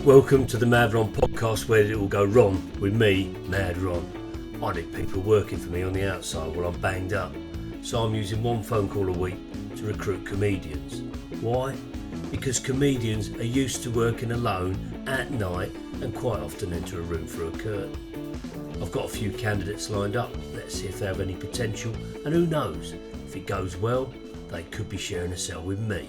Welcome to the Mad Ron podcast, where it will go wrong with me, Mad Ron. I need people working for me on the outside while I'm banged up, so I'm using one phone call a week to recruit comedians. Why? Because comedians are used to working alone at night and quite often enter a room through a curtain. I've got a few candidates lined up. Let's see if they have any potential, and who knows, if it goes well, they could be sharing a cell with me.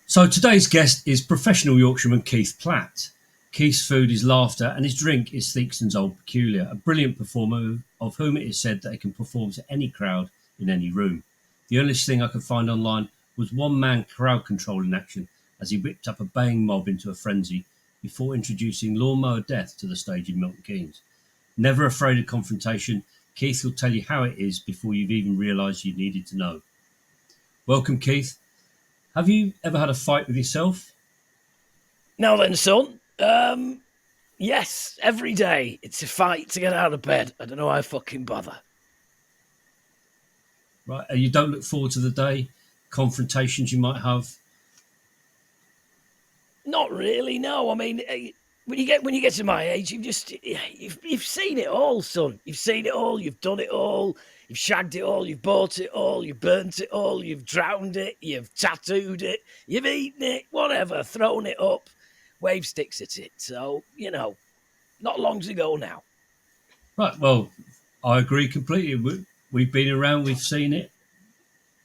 So today's guest is professional Yorkshireman Keith Platt. Keith's food is laughter and his drink is Theakston's Old Peculiar, a brilliant performer of whom it is said that he can perform to any crowd in any room. The earliest thing I could find online was one-man crowd control in action as he whipped up a baying mob into a frenzy before introducing Lawnmower Death to the stage in Milton Keynes. Never afraid of confrontation, Keith will tell you how it is before you've even realised you needed to know. Welcome, Keith. Have you ever had a fight with yourself? Now then, son. Yes, every day. It's a fight to get out of bed. I don't know why I fucking bother. Right, you don't look forward to the day, confrontations you might have? Not really, no. I mean, when you get to my age, you've seen it all, son. You've seen it all. You've done it all. You've shagged it all. You've bought it all. You've burnt it all. You've drowned it. You've tattooed it. You've eaten it. Whatever. Thrown it up. Wave sticks at it. So, not long to go now. Right, well, I agree completely. We've been around. We've seen it.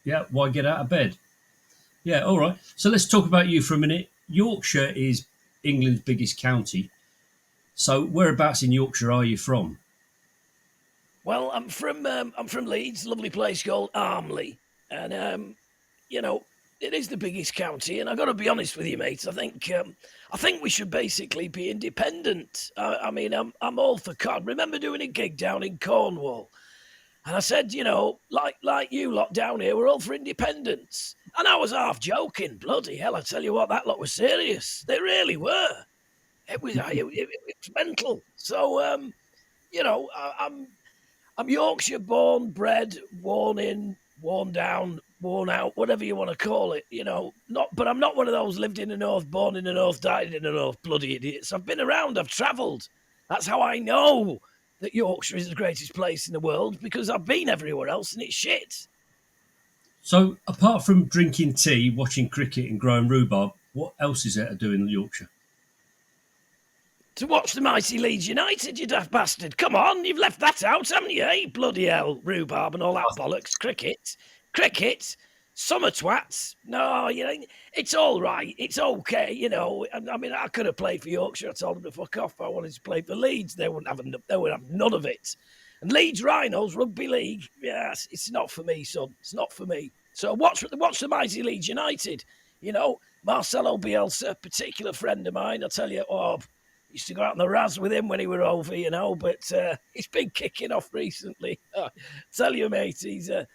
Yeah, why get out of bed? Yeah, all right. So let's talk about you for a minute. Yorkshire is England's biggest county. So whereabouts in Yorkshire are you from? Well, I'm from Leeds, lovely place called Armley, and it is the biggest county. And I got to be honest with you, mate. I think we should basically be independent. I'm all for cod. Remember doing a gig down in Cornwall, and I said, like you lot down here, we're all for independence. And I was half joking. Bloody hell! I tell you what, that lot was serious. They really were. It was mental. So I'm Yorkshire born, bred, worn in, worn down, worn out, whatever you want to call it. But I'm not one of those lived in the north, born in the north, died in the north, bloody idiots. I've been around, I've travelled. That's how I know that Yorkshire is the greatest place in the world, because I've been everywhere else and it's shit. So apart from drinking tea, watching cricket and growing rhubarb, what else is there to do in Yorkshire? To watch the mighty Leeds United, you daft bastard. Come on, you've left that out, haven't you? Hey, bloody hell, rhubarb and all that bollocks. Cricket, summer twats. No, it's all right. It's okay, I mean, I could have played for Yorkshire. I told them to fuck off. I wanted to play for Leeds. They would have none of it. And Leeds Rhinos Rugby League, yes, it's not for me, son. It's not for me. So watch the mighty Leeds United. Marcelo Bielsa, particular friend of mine. I tell you, used to go out on the Raz with him when he were over, but he's been kicking off recently. Tell you, mate, he's a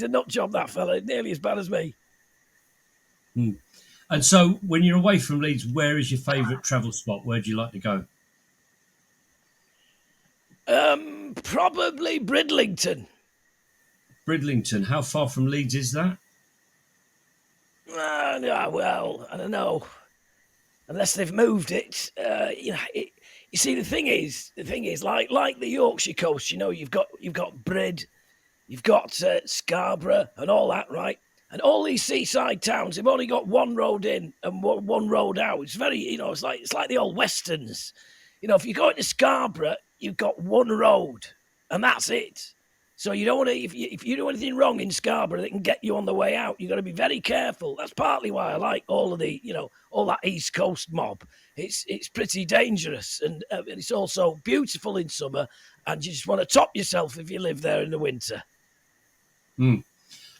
nut job, that fella, nearly as bad as me. And so when you're away from Leeds, where is your favourite travel spot? Where do you like to go? Probably Bridlington. Bridlington. How far from Leeds is that? Well, I don't know. Unless they've moved it, you see, the thing is, like the Yorkshire coast, you've got Brid, you've got Scarborough and all that, right? And all these seaside towns, they've only got one road in and one road out. It's very, it's like the old westerns. If you go into Scarborough, you've got one road, and that's it. So you don't want to, if you do anything wrong in Scarborough, they can get you on the way out. You've got to be very careful. That's partly why I like all of the, all that East Coast mob. It's pretty dangerous, and it's also beautiful in summer, and you just want to top yourself if you live there in the winter.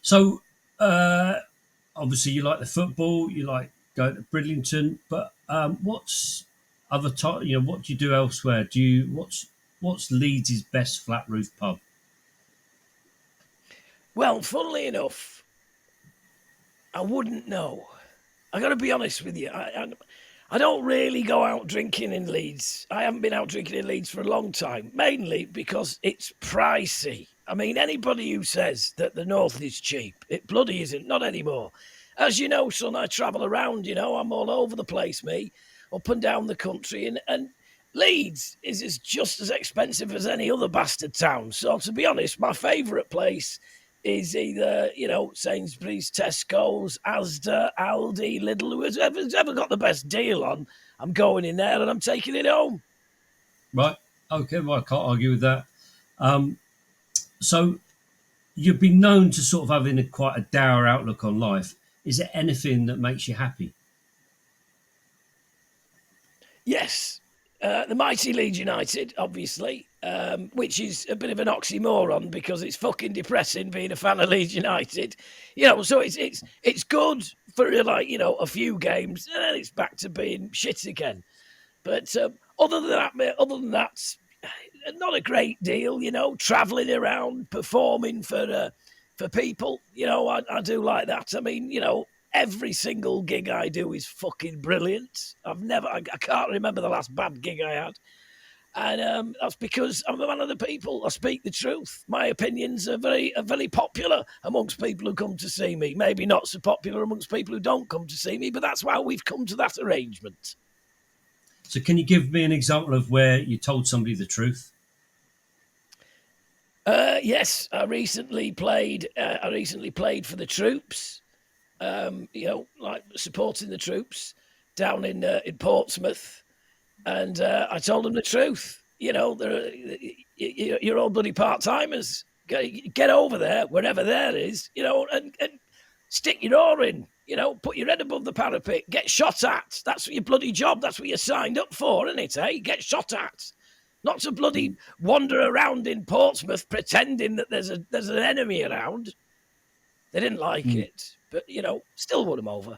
So, obviously you like the football, you like going to Bridlington, but what's other what do you do elsewhere? What's Leeds' best flat roof pub? Well, funnily enough, I wouldn't know. I got to be honest with you. I don't really go out drinking in Leeds. I haven't been out drinking in Leeds for a long time, mainly because it's pricey. I mean, anybody who says that the north is cheap, it bloody isn't, not anymore. As you know, son, I travel around, I'm all over the place, me, up and down the country, and Leeds is just as expensive as any other bastard town. So, to be honest, my favourite place is either, Sainsbury's, Tesco's, Asda, Aldi, Lidl, whoever's ever got the best deal on, I'm going in there and I'm taking it home. Right. Okay. Well, I can't argue with that. So you've been known to sort of having quite a dour outlook on life. Is there anything that makes you happy? Yes. The mighty Leeds United, obviously, which is a bit of an oxymoron because it's fucking depressing being a fan of Leeds United. So it's good for a few games, and then it's back to being shit again. But other than that, not a great deal. Traveling around, performing for people. I do like that. I mean, every single gig I do is fucking brilliant. I can't remember the last bad gig I had. And that's because I'm a man of the people. I speak the truth. My opinions are very popular amongst people who come to see me. Maybe not so popular amongst people who don't come to see me, but that's why we've come to that arrangement. So can you give me an example of where you told somebody the truth? Yes, I recently played for the troops. Like supporting the troops down in Portsmouth, and I told them the truth. You're all bloody part timers. Get over there, wherever there is, and stick your oar in. Put your head above the parapet. Get shot at. That's your bloody job. That's what you signed up for, isn't it? Eh? Get shot at. Not to bloody wander around in Portsmouth pretending that there's an enemy around. They didn't like it, but still won them over.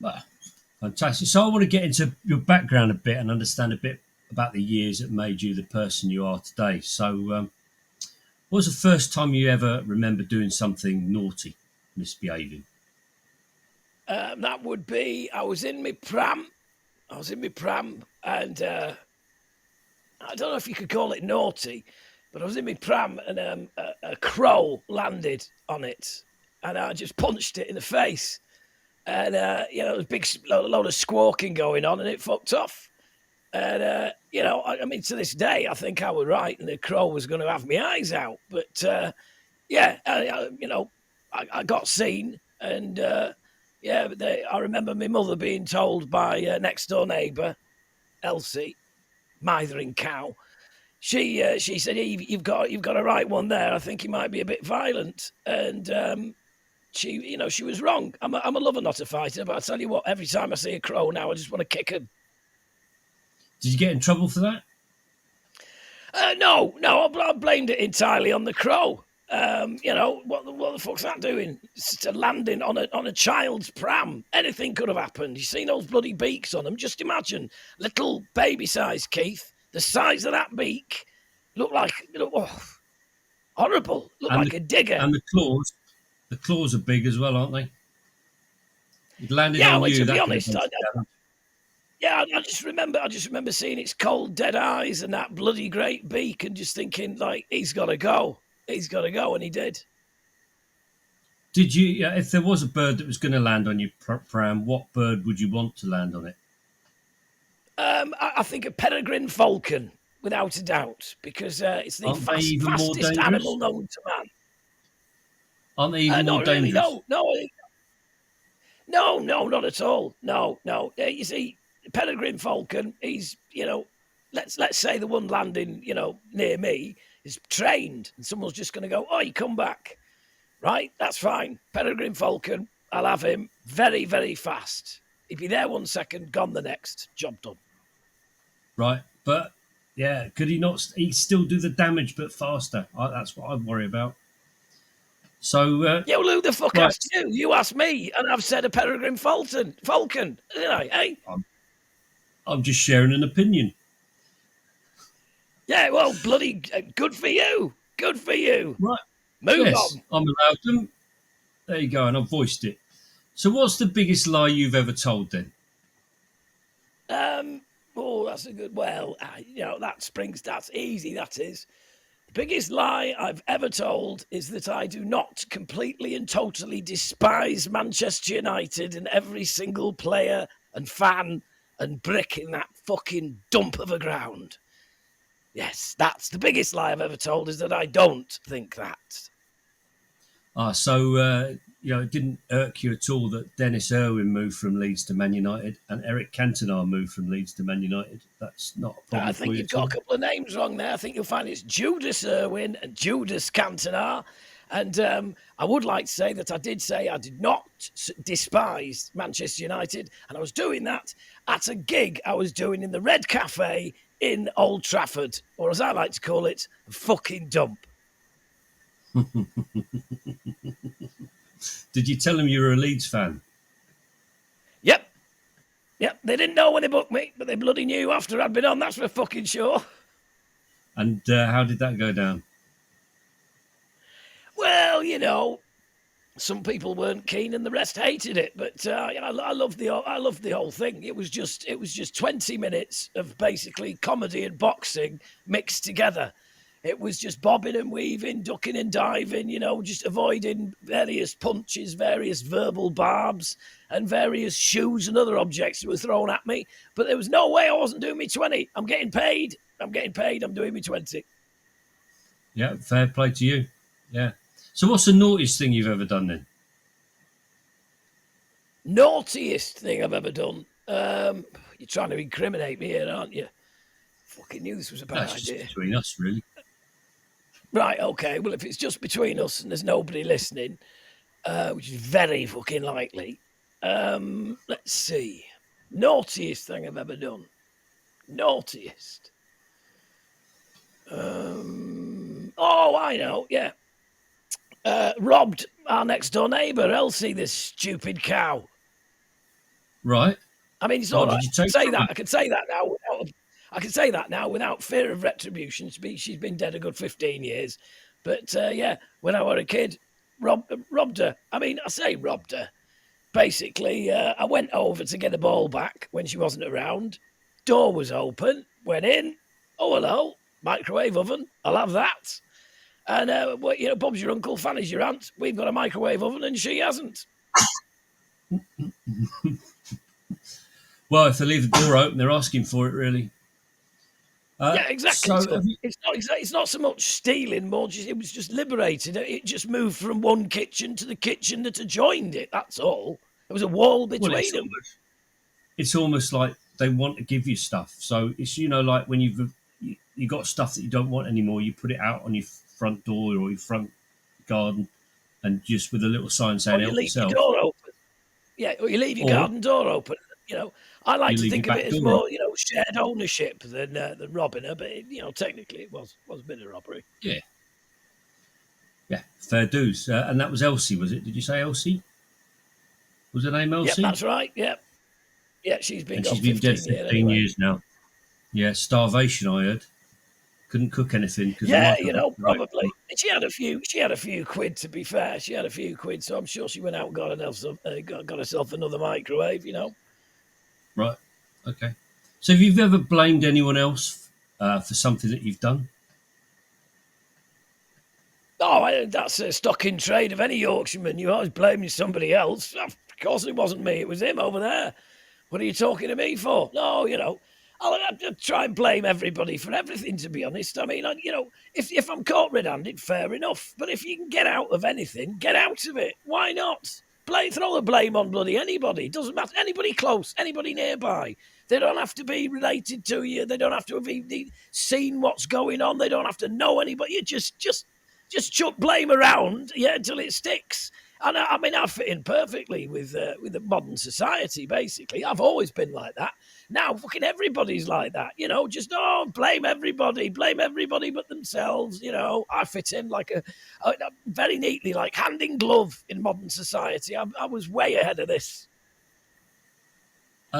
Well, fantastic. So I want to get into your background a bit and understand a bit about the years that made you the person you are today. So, what was the first time you ever remember doing something naughty, misbehaving? That would be I was in my pram, and I don't know if you could call it naughty, but I was in my pram and a crow landed on it, and I just punched it in the face. And, there was a big load of squawking going on, and it fucked off. And, I mean, to this day, I think I was right, and the crow was going to have my eyes out. But, I got seen, and, I remember my mother being told by next door neighbour, Elsie, mithering cow. She said, "You've got a right one there. I think he might be a bit violent." And she was wrong. I'm a lover, not a fighter. But I tell you what, every time I see a crow now, I just want to kick him. Did you get in trouble for that? No, I blamed it entirely on the crow. What the fuck's that doing? It's landing on a child's pram. Anything could have happened. You seen those bloody beaks on them? Just imagine, little baby-sized Keith, the size of that beak, looked like horrible. Looked like a digger. And the claws are big as well, aren't they? It landed on you. To be honest, I just remember seeing its cold, dead eyes and that bloody great beak, and just thinking, like, he's got to go, and he did. Did you? If there was a bird that was going to land on your pram, what bird would you want to land on it? I think a peregrine falcon, without a doubt, because it's the fastest animal known to man. Aren't they even more dangerous? No, not at all. No. You see, peregrine falcon, he's, let's say the one landing, near me is trained, and someone's just going to go, "Oh, you come back." Right, that's fine. Peregrine falcon, I'll have him very, very fast. He'd be there 1 second, gone the next. Job done. Right, but yeah, could he not? He still do the damage, but faster. That's what I'd worry about. So well, who the fuck asked you? You asked me, and I've said a peregrine falcon. Didn't I? Hey, I'm just sharing an opinion. Yeah, well, bloody good for you. Good for you. Right. Move on. I'm allowed them. There you go, and I've voiced it. So what's the biggest lie you've ever told then? Oh, that's a good. Well, that's easy. That is. The biggest lie I've ever told is that I do not completely and totally despise Manchester United and every single player and fan and brick in that fucking dump of a ground. Yes, that's the biggest lie I've ever told, is that I don't think that. It didn't irk you at all that Dennis Irwin moved from Leeds to Man United and Eric Cantona moved from Leeds to Man United. That's not a problem I for think you you've at got all. a couple of names wrong there. I think you'll find it's Judas Irwin and Judas Cantona. And I would like to say that I did say I did not despise Manchester United. And I was doing that at a gig I was doing in the Red Cafe in Old Trafford, or as I like to call it, a fucking dump. Did you tell them you were a Leeds fan? Yep. They didn't know when they booked me, but they bloody knew after I'd been on. That's for fucking sure. And how did that go down? Well, some people weren't keen and the rest hated it, but I loved the whole thing. It was just 20 minutes of basically comedy and boxing mixed together. It was just bobbing and weaving, ducking and diving, just avoiding various punches, various verbal barbs, and various shoes and other objects that were thrown at me. But there was no way I wasn't doing me 20. I'm getting paid. I'm doing me 20. Yeah, fair play to you. Yeah. So what's the naughtiest thing you've ever done then? Naughtiest thing I've ever done. You're trying to incriminate me here, aren't you? Fucking knew this was a bad That's idea. just between us, really. Right, okay. Well, if it's just between us and there's nobody listening, which is very fucking likely, let's see. Naughtiest thing I've ever done. Naughtiest. Oh, I know. Yeah. Robbed our next door neighbour, Elsie, this stupid cow. Right. I mean, it's What all did right. you take from her? I can say that now. I can say that now without fear of retribution. She's been dead a good 15 years. But yeah, when I was a kid, robbed her. I mean, I say robbed her. Basically, I went over to get the ball back when she wasn't around. Door was open. Went in. Oh, hello. Microwave oven. I'll have that. And, Bob's your uncle, Fanny's your aunt. We've got a microwave oven and she hasn't. Well, if they leave the door open, they're asking for it, really. Yeah, exactly. So It's not so much stealing, more just it was just liberated. It just moved from one kitchen to the kitchen that adjoined it. That's all. There was a wall between them. It's almost like they want to give you stuff. So it's like when you got stuff that you don't want anymore, you put it out on your front door or your front garden, and just with a little sign saying "Help yourself." Your door open. Yeah, or you leave your garden door open. I like to think of it as more, shared ownership than robbing her. But technically, it was a bit of robbery. Yeah, fair dues. And that was Elsie, was it? Did you say Elsie? Was her name Elsie? Yeah, that's right. Yeah, she's been dead 15 years now. Yeah, starvation. I heard. Couldn't cook anything. Yeah, probably. She had a few quid. To be fair, she had a few quid, so I'm sure she went out and got herself another microwave. Right. Okay. So have you ever blamed anyone else for something that you've done? Oh, that's a stock in trade of any Yorkshireman. You always blaming somebody else. Of course, it wasn't me. It was him over there. What are you talking to me for? No, I'll try and blame everybody for everything, to be honest. I mean, if I'm caught red-handed, fair enough. But if you can get out of anything, get out of it. Why not? Throw the blame on bloody anybody. It doesn't matter. Anybody close, anybody nearby. They don't have to be related to you. They don't have to have seen what's going on. They don't have to know anybody. You just chuck blame around, until it sticks. And I fit in perfectly with the modern society, basically. I've always been like that. Now, fucking everybody's like that, just, blame everybody but themselves, I fit in like a very neatly, like hand in glove in modern society. I was way ahead of this.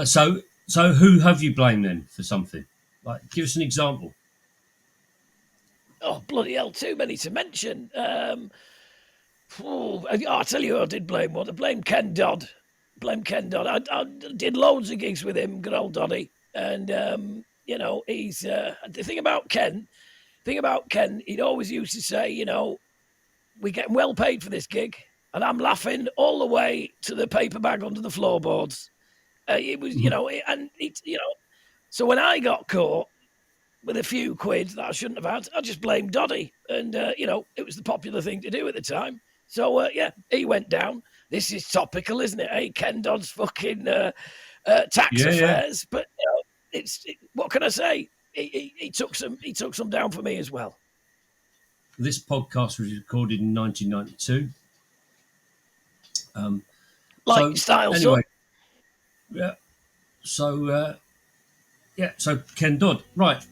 So who have you blamed then for something? Like, give us an example. Oh, bloody hell, too many to mention. I'll tell you who I did blame. I blamed Ken Dodd. I did loads of gigs with him, good old Doddy. And he's the thing about Ken. He'd always used to say, we're getting well paid for this gig, and I'm laughing all the way to the paper bag under the floorboards. It was, so when I got caught with a few quid that I shouldn't have had, I just blamed Doddy, and it was the popular thing to do at the time. So he went down. This is topical, isn't it? Hey, Ken Dodd's fucking tax affairs, but what can I say? He took some down for me as well. This podcast was recorded in 1992. Style, anyway, yeah. So Ken Dodd, right?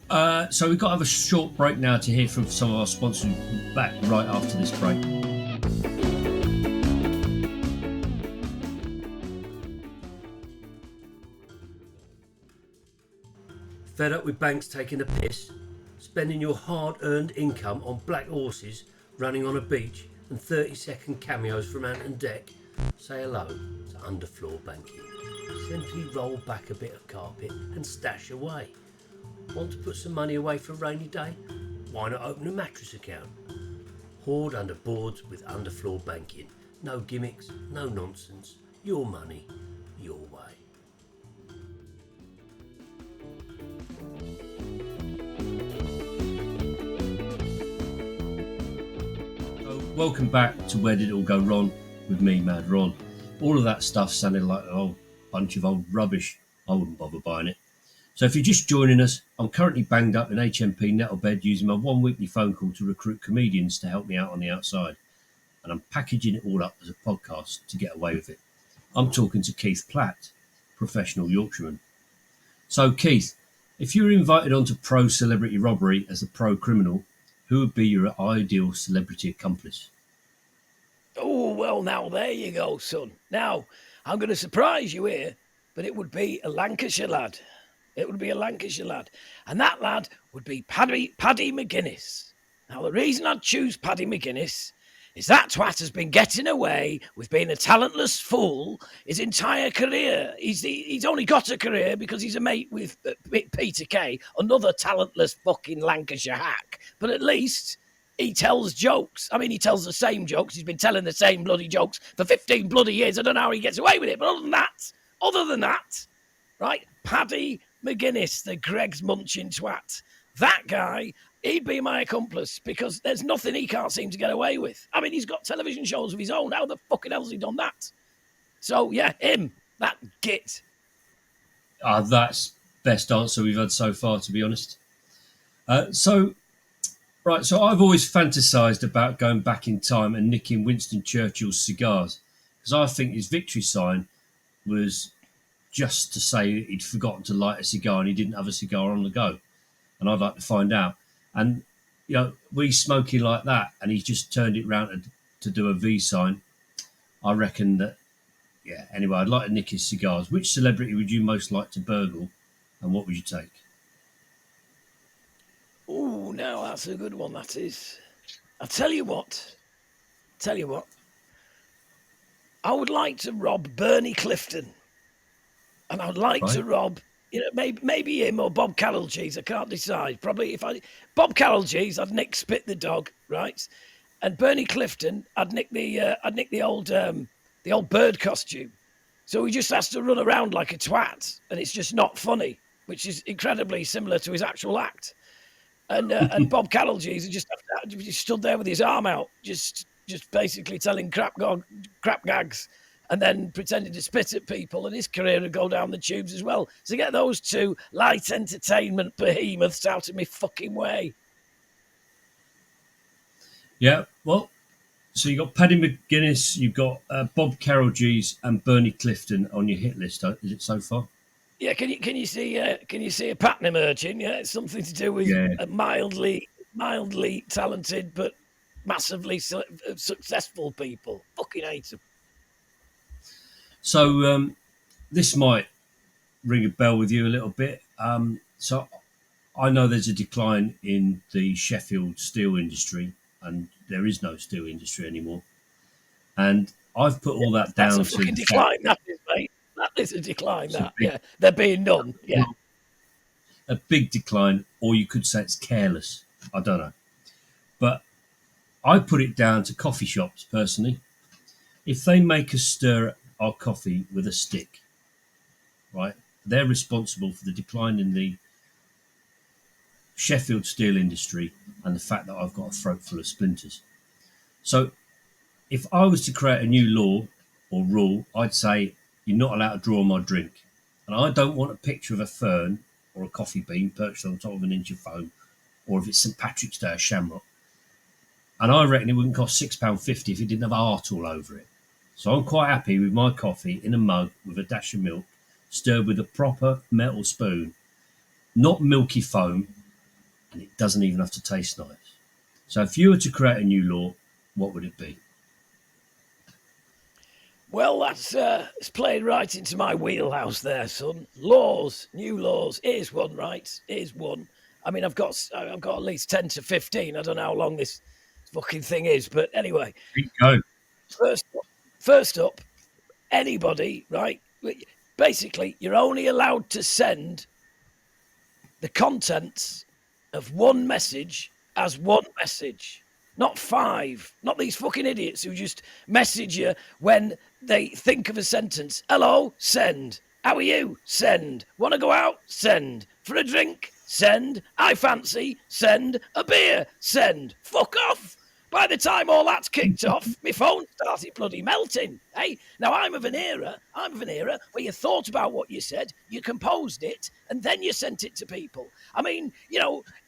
So we've got to have a short break now to hear from some of our sponsors. Back right after this break. Fed up with banks taking the piss? Spending your hard-earned income on black horses running on a beach and 30-second cameos from Ant and Dec? Say hello to underfloor banking. Simply roll back a bit of carpet and stash away. Want to put some money away for a rainy day? Why not open a mattress account? Hoard under boards with underfloor banking. No gimmicks, no nonsense. Your money, your way. Welcome back to Where Did It All Go Wrong with me, Mad Ron. All of that stuff sounded like an old bunch of old rubbish. I wouldn't bother buying it. So if you're just joining us, I'm currently banged up in HMP Nettlebed using my one weekly phone call to recruit comedians to help me out on the outside. And I'm packaging it all up as a podcast to get away with it. I'm talking to Keith Platt, professional Yorkshireman. So Keith, if you were invited onto Pro Celebrity Robbery as a pro criminal, who would be your ideal celebrity accomplice? Oh, well, now there you go, son. Now, I'm going to surprise you here, but it would be a Lancashire lad. And that lad would be Paddy McGuinness. Now, the reason I'd choose Paddy McGuinness is that twat has been getting away with being a talentless fool his entire career. He's only got a career because he's a mate with Peter Kay, another talentless fucking Lancashire hack. But at least he tells jokes. I mean, he tells the same jokes. He's been telling the same bloody jokes for 15 bloody years. I don't know how he gets away with it. But other than that, right, Paddy McGuinness, the Greg's munching twat, that guy, he'd be my accomplice because there's nothing he can't seem to get away with. I mean, he's got television shows of his own. How the fucking hell's he done that? So, yeah, him, that git. That's best answer we've had so far, to be honest. So I've always fantasised about going back in time and nicking Winston Churchill's cigars because I think his victory sign was just to say he'd forgotten to light a cigar and he didn't have a cigar on the go. And I'd like to find out. And, we smoking like that and he's just turned it round to do a V sign. I reckon that, anyway, I'd like to nick his cigars. Which celebrity would you most like to burgle and what would you take? Oh, now that's a good one, that is. I'll tell you what. I would like to rob Bernie Clifton. And I'd like to rob, maybe him or Bob Carroll Cheese. I can't decide. Probably Bob Carroll Cheese, I'd nick Spit the dog, right? And Bernie Clifton, I'd nick the old bird costume. So he just has to run around like a twat, and it's just not funny, which is incredibly similar to his actual act. And Bob Carroll Cheese just stood there with his arm out, just basically telling crap gags. And then pretending to spit at people, and his career would go down the tubes as well. So get those two light entertainment behemoths out of me fucking way. Yeah, well, so you got Paddy McGuinness, you've got Bob Carroll G's and Bernie Clifton on your hit list. Is it so far? Yeah, can you see a Patnam urchin? Yeah, it's something to do with a mildly talented but massively successful people. Fucking hate them. So this might ring a bell with you a little bit. So I know there's a decline in the Sheffield steel industry, and there is no steel industry anymore. And I've put all that down to a fucking decline. That is, mate. That is a decline. There being none. Yeah. a big decline, or you could say it's careless. I don't know. But I put it down to coffee shops personally. If they make us stir our coffee with a stick, right, they're responsible for the decline in the Sheffield steel industry and the fact that I've got a throat full of splinters. So if I was to create a new law or rule, I'd say you're not allowed to draw my drink. And I don't want a picture of a fern or a coffee bean perched on top of an inch of foam, or if it's St Patrick's Day, a shamrock. And I reckon it wouldn't cost £6.50 if it didn't have art all over it. So I'm quite happy with my coffee in a mug with a dash of milk, stirred with a proper metal spoon, not milky foam, and it doesn't even have to taste nice. So if you were to create a new law, what would it be? Well, it's played right into my wheelhouse there, son. Laws, new laws. Here's one, right? Here's one. I mean, I've got at least 10 to 15. I don't know how long this fucking thing is, but anyway. Here you go. First up, anybody, right? Basically, you're only allowed to send the contents of one message as one message. Not 5. Not these fucking idiots who just message you when they think of a sentence. Hello, send. How are you? Send. Want to go out? Send. For a drink? Send. I fancy? Send. A beer? Send. Fuck off. By the time all that's kicked off, my phone started bloody melting. Hey, now I'm of an era where you thought about what you said, you composed it, and then you sent it to people. I mean,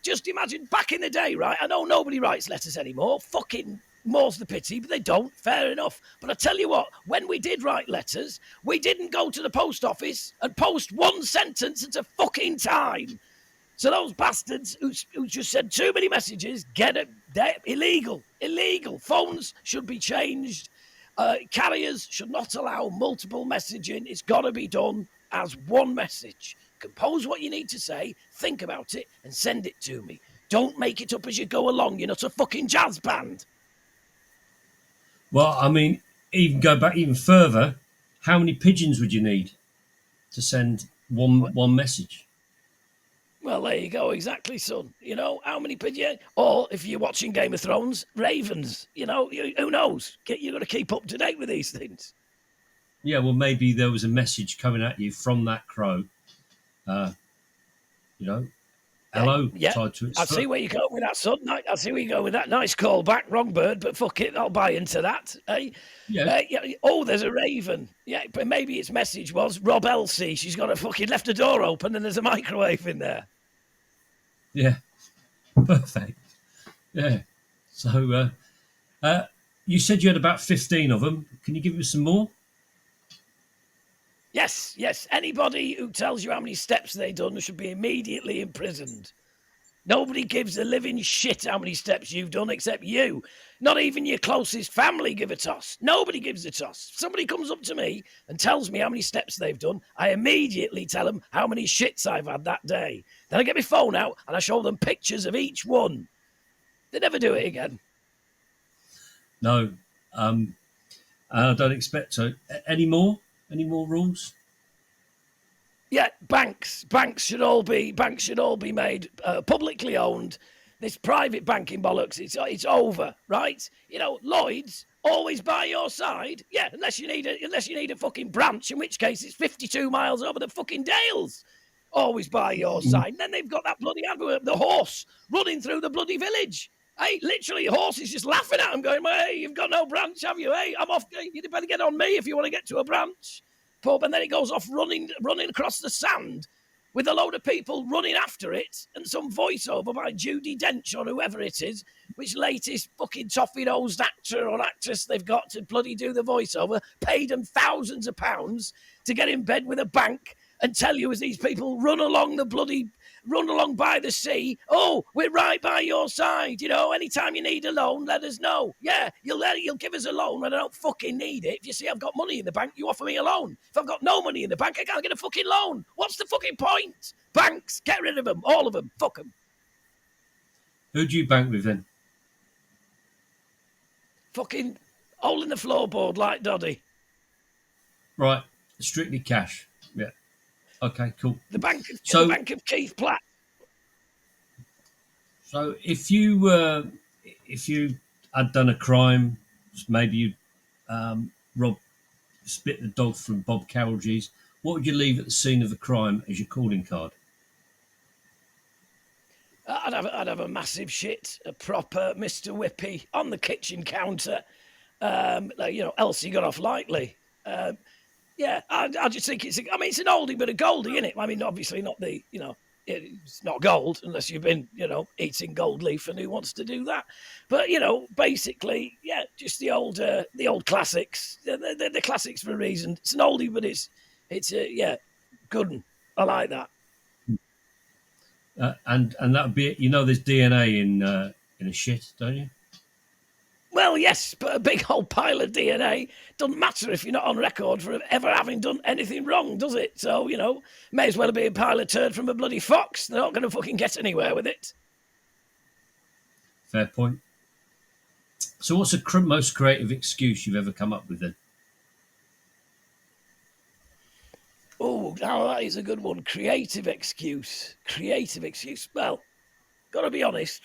just imagine back in the day, right? I know nobody writes letters anymore. Fucking more's the pity, but they don't. Fair enough. But I tell you what, when we did write letters, we didn't go to the post office and post one sentence at a fucking time. So those bastards who just sent too many messages, get it. They're illegal. Illegal. Phones should be changed. Carriers should not allow multiple messaging. It's got to be done as one message. Compose what you need to say, think about it, and send it to me. Don't make it up as you go along. You're not a fucking jazz band. Well, I mean, go back even further. How many pigeons would you need to send one message? Well, there you go. Exactly, son. How many pigeons? Or if you're watching Game of Thrones, ravens. Who knows? You've got to keep up to date with these things. Yeah, well, maybe there was a message coming at you from that crow. Hello. Yeah. Tied to its I foot. see where you go with that, son. I see where you go with that. Nice call back. Wrong bird, but fuck it. I'll buy into that. Yeah. Oh, there's a raven. Yeah, but maybe its message was Rob Elsie. She's got left a door open and there's a microwave in there. Yeah. Perfect. Yeah. So you said you had about 15 of them. Can you give us some more? Yes. Anybody who tells you how many steps they've done should be immediately imprisoned. Nobody gives a living shit how many steps you've done except you. Not even your closest family give a toss. Nobody gives a toss. If somebody comes up to me and tells me how many steps they've done, I immediately tell them how many shits I've had that day. Then I get my phone out and I show them pictures of each one. They never do it again. No. I don't expect so. Any more rules? Yeah, banks should all be made publicly owned. This private banking bollocks, it's over, right? Lloyd's always by your side. Yeah, unless you need a fucking branch, in which case it's 52 miles over the fucking Dales. Always by your side. And then they've got that bloody advert, the horse running through the bloody village. Hey, literally, a horse is just laughing at him, going, "Hey, you've got no branch, have you? Hey, I'm off. You better get on me if you want to get to a branch." Pub, and then it goes off running across the sand with a load of people running after it and some voiceover by Judi Dench or whoever it is, which latest fucking toffee-nosed actor or actress they've got to bloody do the voiceover, paid them thousands of pounds to get in bed with a bank and tell you as these people run along by the sea, "Oh, we're right by your side. Anytime you need a loan, let us know. Yeah, you'll give us a loan when I don't fucking need it. If you see I've got money in the bank, you offer me a loan. If I've got no money in the bank, I can't get a fucking loan. What's the fucking point? Banks, get rid of them, all of them. Fuck them." Who do you bank with then? Fucking hole in the floorboard like Doddy. Right, strictly cash. Yeah. Okay, cool. The bank of Keith Platt. So if you had done a crime, maybe you robbed, split the dog from Bob Carolgees, what would you leave at the scene of the crime as your calling card? I'd have a massive shit, a proper Mr. Whippy on the kitchen counter. Like, Elsie got off lightly. Yeah, I just think it's an oldie but a goldie, isn't it? I mean, obviously not it's not gold unless you've been, eating gold leaf and who wants to do that? But, basically, yeah, just the old classics. The classics for a reason. It's an oldie, but it's yeah, good one. I like that. And that would be it. There's DNA in a shit, don't you? Well, yes, but a big old pile of DNA doesn't matter if you're not on record for ever having done anything wrong, does it? So, may as well be a pile of turd from a bloody fox. They're not going to fucking get anywhere with it. Fair point. So what's the most creative excuse you've ever come up with then? Oh, now that is a good one. Creative excuse. Well, got to be honest,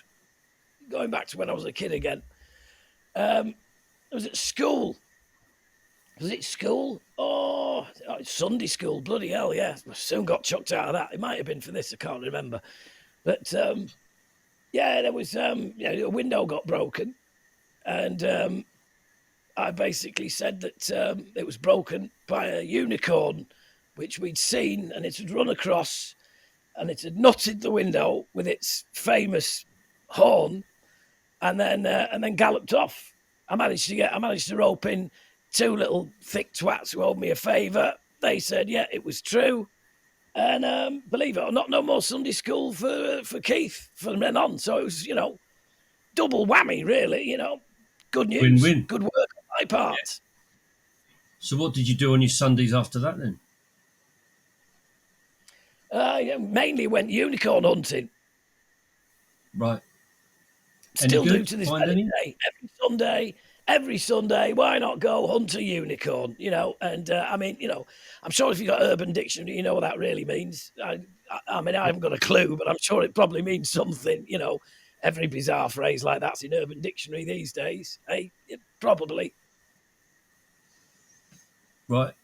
going back to when I was a kid again, I was at school. Was it school? Oh, Sunday school. Bloody hell, yeah. I soon got chucked out of that. It might have been for this. I can't remember. But, yeah, there was, a window got broken. And I basically said that it was broken by a unicorn, which we'd seen, and it had run across, and it had nutted the window with its famous horn, and then galloped off. I managed to rope in two little thick twats who owed me a favour. They said, yeah, it was true. And believe it or not, no more Sunday school for Keith from then on. So it was, double whammy, really, Good news. Win-win. Good work on my part. Yeah. So what did you do on your Sundays after that then? Mainly went unicorn hunting. Right. Still do to this very day. Every Sunday, why not go hunt a unicorn? And I'm sure if you got Urban Dictionary, you know what that really means. I haven't got a clue, but I'm sure it probably means something. Every bizarre phrase like that's in Urban Dictionary these days. Hey, probably. Right.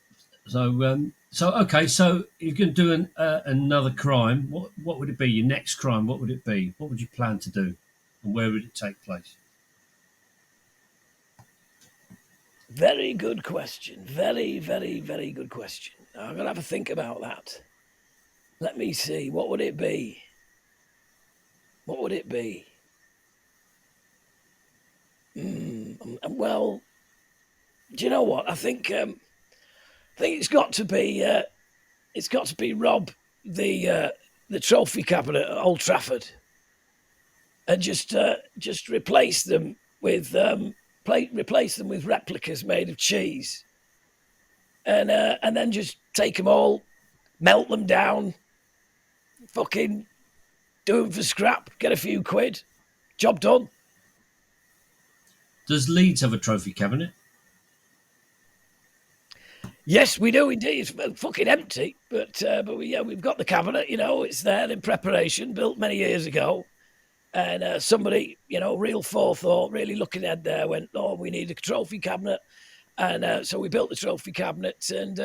So okay. So you're going to do another crime. What would it be? Your next crime? What would it be? What would you plan to do, and where would it take place? Very good question. Very, very, very good question. I'm going to have a think about that. Let me see. What would it be? Well, do you know what? I think it's got to be rob the trophy cabinet at Old Trafford, and just replace them with replicas made of cheese, and then just take them all, melt them down, fucking do them for scrap, get a few quid, job done. Does Leeds have a trophy cabinet? Yes, we do indeed. It's fucking empty, but we've got the cabinet. It's there in preparation, built many years ago. And somebody, real forethought, really looking ahead there, went, oh, we need a trophy cabinet. And so we built the trophy cabinet. And,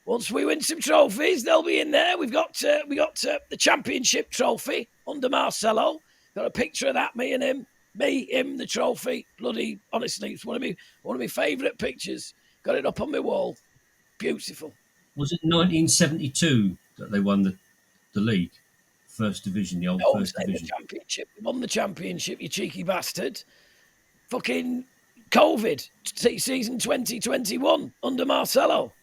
once we win some trophies, they'll be in there. We got the championship trophy under Marcelo. Got a picture of that, me and him. Me, him, the trophy. Bloody, honestly, it's one of my favourite pictures. Got it up on my wall. Beautiful. Was it 1972 that they won the league? First division, the old first division. The championship. Won the championship, you cheeky bastard. Fucking COVID, season 2021 under Marcelo.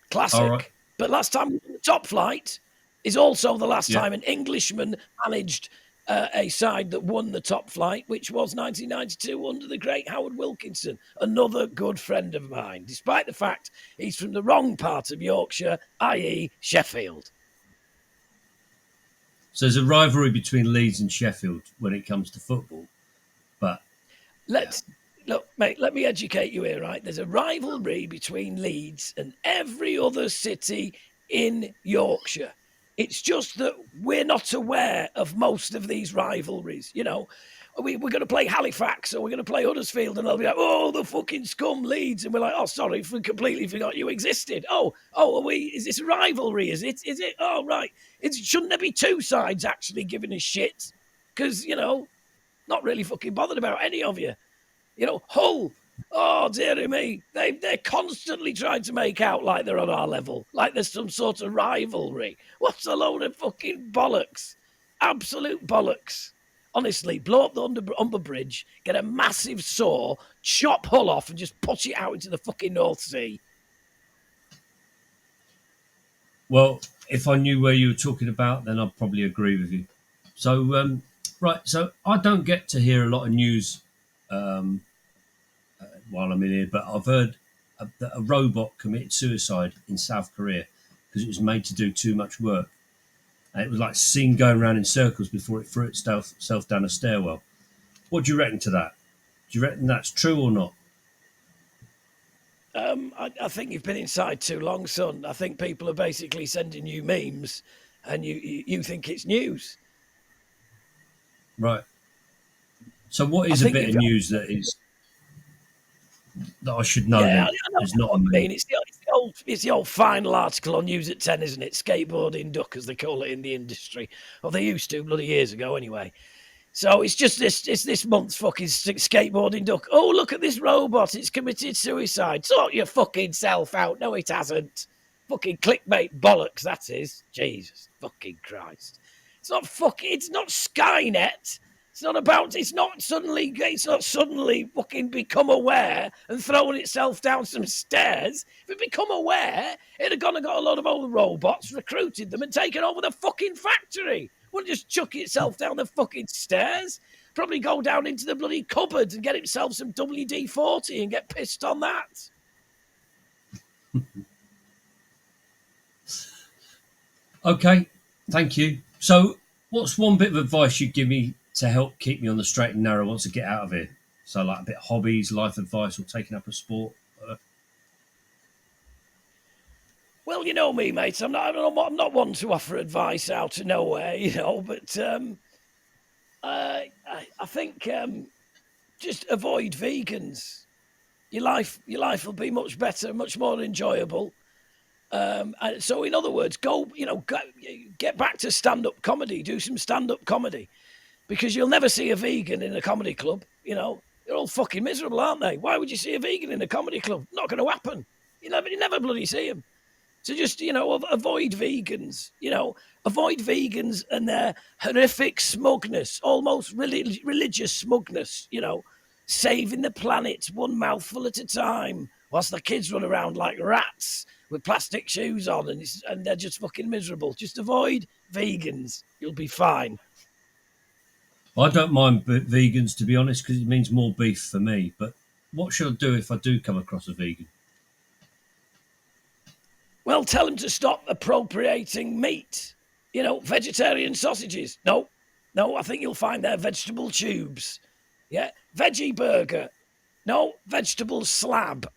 Classic. Right. But last time the top flight is also the last time an Englishman managed a side that won the top flight, which was 1992 under the great Howard Wilkinson, another good friend of mine, despite the fact he's from the wrong part of Yorkshire, i.e. Sheffield. So there's a rivalry between Leeds and Sheffield when it comes to football. But look, mate, let me educate you here, right? There's a rivalry between Leeds and every other city in Yorkshire. It's just that we're not aware of most of these rivalries. You know, we're going to play Halifax or we're going to play Huddersfield, and they'll be like, "Oh, the fucking scum Leeds," and we're like, "Oh, sorry, we completely forgot you existed." Are we? Is this a rivalry? Is it? Is it? Oh, right. Shouldn't there be two sides actually giving a shit? Because not really fucking bothered about any of you. Hull. Oh, dearie me. They're constantly trying to make out like they're on our level, like there's some sort of rivalry. What's a load of fucking bollocks? Absolute bollocks. Honestly, blow up the Humber Bridge, get a massive saw, chop Hull off, and just push it out into the fucking North Sea. Well, if I knew where you were talking about, then I'd probably agree with you. So, right, so I don't get to hear a lot of news um, while I'm in here, but I've heard that a robot committed suicide in South Korea because it was made to do too much work. And it was like seen going around in circles before it threw itself down a stairwell. What do you reckon to that? Do you reckon that's true or not? I think you've been inside too long, son. I think people are basically sending you memes, and you think it's news. Right. So, what I is a think bit of you've news that I should know Yeah, then? I know It's not a what you meme. mean. It's the old final article on News at 10, isn't it? Skateboarding duck, as they call it in the industry. Or they used to, bloody years ago, anyway. So it's just this month's fucking skateboarding duck. Oh, look at this robot. It's committed suicide. Sort your fucking self out. No, it hasn't. Fucking clickbait bollocks, that is. Jesus fucking Christ. It's not Skynet. It's not suddenly fucking become aware and throwing itself down some stairs. If it become aware, it'd have gone and got a lot of old robots, recruited them, and taken over the fucking factory. Wouldn't just chuck itself down the fucking stairs. Probably go down into the bloody cupboards and get himself some WD 40 and get pissed on that. Okay, thank you. So, what's one bit of advice you'd give me to help keep me on the straight and narrow once I get out of here? So, like a bit of hobbies, life advice, or taking up a sport. Well, you know me, mate. I'm not one to offer advice out of nowhere, but I think just avoid vegans. Your life will be much better, much more enjoyable. And so, in other words, get back to stand-up comedy. Do some stand-up comedy, because you'll never see a vegan in a comedy club. They're all fucking miserable, aren't they? Why would you see a vegan in a comedy club? Not going to happen. You never bloody see them. So just avoid vegans. Avoid vegans and their horrific smugness, almost religious smugness. Saving the planet one mouthful at a time, whilst the kids run around like rats with plastic shoes on, and they're just fucking miserable. Just avoid vegans. You'll be fine. I don't mind vegans, to be honest, because it means more beef for me. But what should I do if I do come across a vegan? Well, tell them to stop appropriating meat. Vegetarian sausages. No, I think you'll find they're vegetable tubes. Yeah, veggie burger. No, vegetable slab.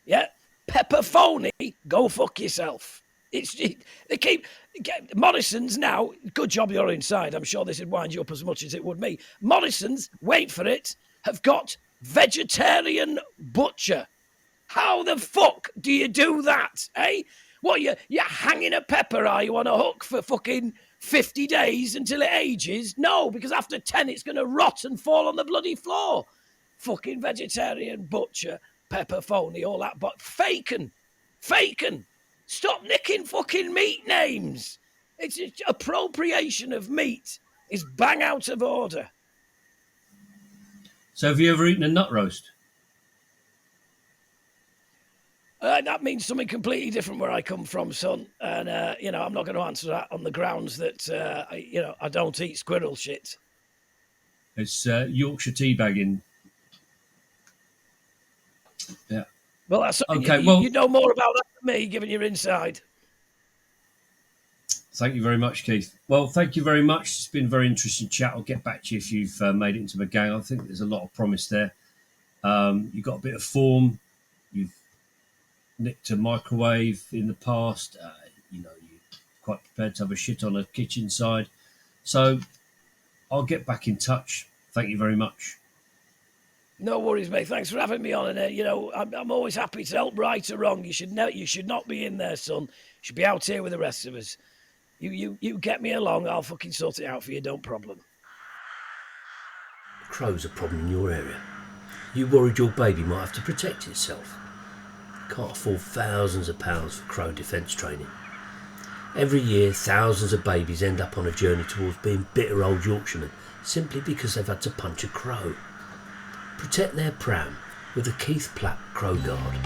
Yeah, pepperoni. Go fuck yourself. They keep Morrison's now. Good job you're inside. I'm sure this would wind you up as much as it would me. Morrison's, wait for it, have got vegetarian butcher. How the fuck do you do that, eh? What, you're hanging a pepper, are you, on a hook for fucking 50 days until it ages? No, because after 10 it's going to rot and fall on the bloody floor. Fucking vegetarian butcher, pepper phony, all that, but faking. Stop nicking fucking meat names. It's appropriation of meat is bang out of order. So, have you ever eaten a nut roast? That means something completely different where I come from, son. And, I'm not going to answer that on the grounds that, I don't eat squirrel shit. It's Yorkshire teabagging. Yeah. Well, that's Okay. you know more about that than me, given your inside. Thank you very much, Keith. Well, thank you very much. It's been a very interesting chat. I'll get back to you if you've made it into the gang. I think there's a lot of promise there. You've got a bit of form. You've nicked a microwave in the past. You quite prepared to have a shit on a kitchen side. So I'll get back in touch. Thank you very much. No worries, mate. Thanks for having me on. And I'm always happy to help, right or wrong. You should not be in there, son. You should be out here with the rest of us. You get me along. I'll fucking sort it out for you. Don't problem. Crow's a problem in your area. You worried your baby might have to protect itself. Can't afford thousands of pounds for crow defence training. Every year, thousands of babies end up on a journey towards being bitter old Yorkshiremen simply because they've had to punch a crow. Protect their pram with the Keith Platt Crow Guard.